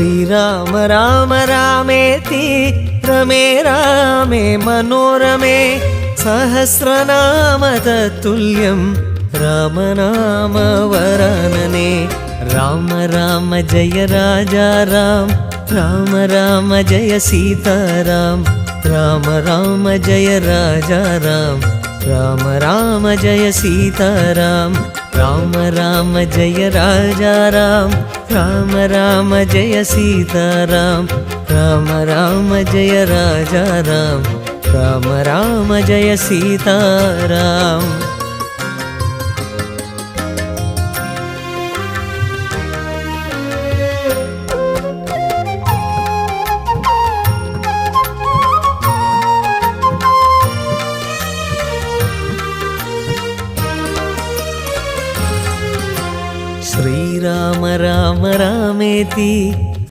श्रीराम राम रामेति रमे रामे मनोरमे सहस्रनाम तत्तुल्यं रामनाम वरानने राम राम जय राजा राम राम राम जय सीताराम राम राम जय राजा राम राम राम जय सीताराम राम राम जय राजा राम राम राम जय सीताराम राम राम जय राजा राम राम राम जय सीताराम।